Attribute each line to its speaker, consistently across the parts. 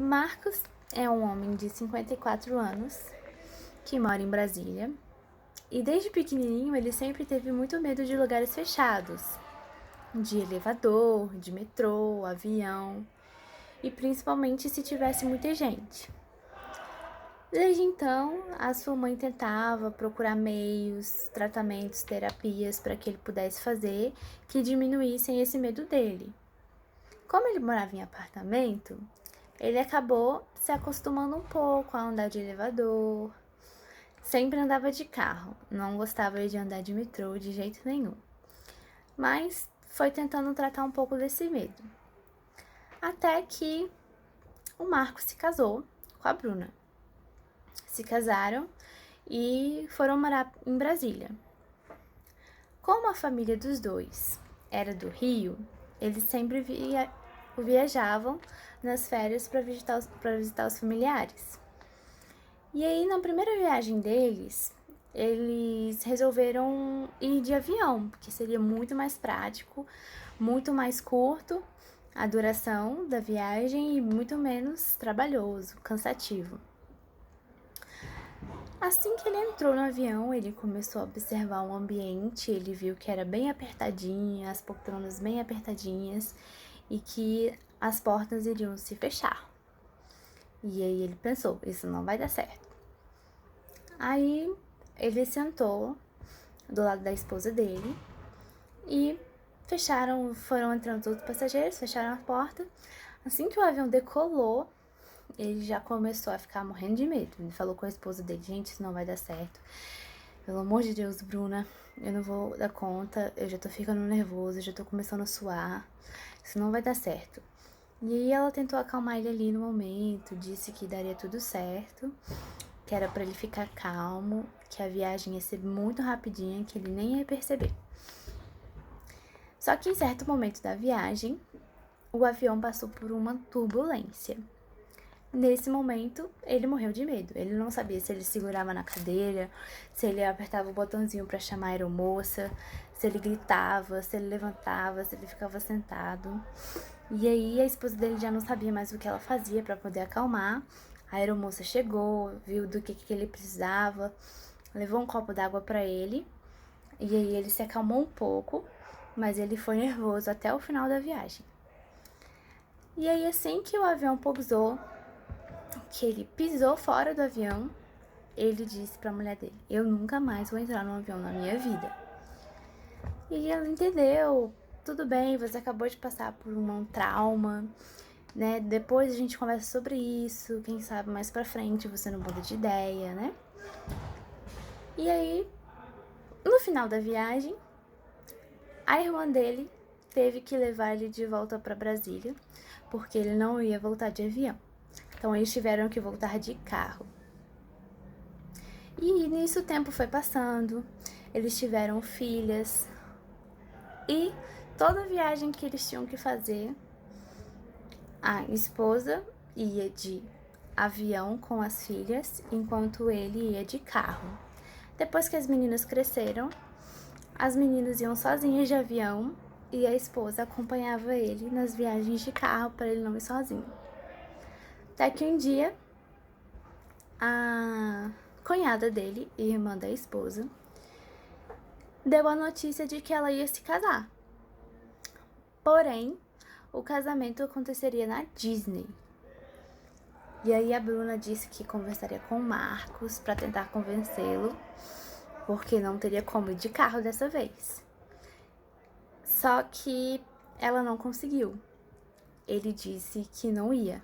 Speaker 1: Marcos é um homem de 54 anos que mora em Brasília e desde pequenininho ele sempre teve muito medo de lugares fechados, de elevador, de metrô, avião e principalmente se tivesse muita gente. Desde então, a sua mãe tentava procurar meios, tratamentos, terapias para que ele pudesse fazer que diminuíssem esse medo dele. Como ele morava em apartamento, ele acabou se acostumando um pouco a andar de elevador. Sempre andava de carro, não gostava de andar de metrô de jeito nenhum. Mas foi tentando tratar um pouco desse medo. Até que o Marco se casou com a Bruna. Se casaram e foram morar em Brasília. Como a família dos dois era do Rio, eles sempre viajavam nas férias para visitar os familiares. E aí, na primeira viagem deles, eles resolveram ir de avião, porque seria muito mais prático, muito mais curto a duração da viagem e muito menos trabalhoso, cansativo. Assim que ele entrou no avião, ele começou a observar o ambiente, ele viu que era bem apertadinho, as poltronas bem apertadinhas e que as portas iriam se fechar. E aí ele pensou, isso não vai dar certo. Aí ele sentou do lado da esposa dele e foram entrando todos os passageiros, fecharam a porta. Assim que o avião decolou, ele já começou a ficar morrendo de medo. Ele falou com a esposa dele, gente, isso não vai dar certo. Pelo amor de Deus, Bruna, eu não vou dar conta, eu já tô ficando nervosa, já tô começando a suar, isso não vai dar certo. E aí ela tentou acalmar ele ali no momento, disse que daria tudo certo, que era pra ele ficar calmo, que a viagem ia ser muito rapidinha, que ele nem ia perceber. Só que em certo momento da viagem, o avião passou por uma turbulência. Nesse momento, ele morreu de medo. Ele não sabia se ele segurava na cadeira, se ele apertava o botãozinho para chamar a aeromoça, se ele gritava, se ele levantava, se ele ficava sentado. E aí a esposa dele já não sabia mais o que ela fazia para poder acalmar. A aeromoça chegou, viu do que ele precisava, levou um copo d'água para ele. E aí ele se acalmou um pouco, mas ele foi nervoso até o final da viagem. E aí assim que o avião pousou, que ele pisou fora do avião, ele disse para a mulher dele, eu nunca mais vou entrar num avião na minha vida. E ela entendeu, tudo bem, você acabou de passar por um trauma, né? Depois a gente conversa sobre isso, quem sabe mais pra frente você não muda de ideia, né? E aí, no final da viagem, a irmã dele teve que levar ele de volta para Brasília, porque ele não ia voltar de avião. Então eles tiveram que voltar de carro. E nisso o tempo foi passando, eles tiveram filhas. E toda viagem que eles tinham que fazer, a esposa ia de avião com as filhas, enquanto ele ia de carro. Depois que as meninas cresceram, as meninas iam sozinhas de avião e a esposa acompanhava ele nas viagens de carro para ele não ir sozinho. Até que um dia, a cunhada dele, irmã da esposa, deu a notícia de que ela ia se casar. Porém, o casamento aconteceria na Disney. E aí a Bruna disse que conversaria com o Marcos para tentar convencê-lo, porque não teria como ir de carro dessa vez. Só que ela não conseguiu. Ele disse que não ia.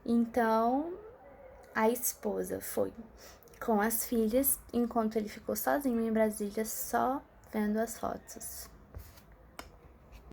Speaker 1: Então, a esposa foi com as filhas, enquanto ele ficou sozinho em Brasília, só vendo as fotos.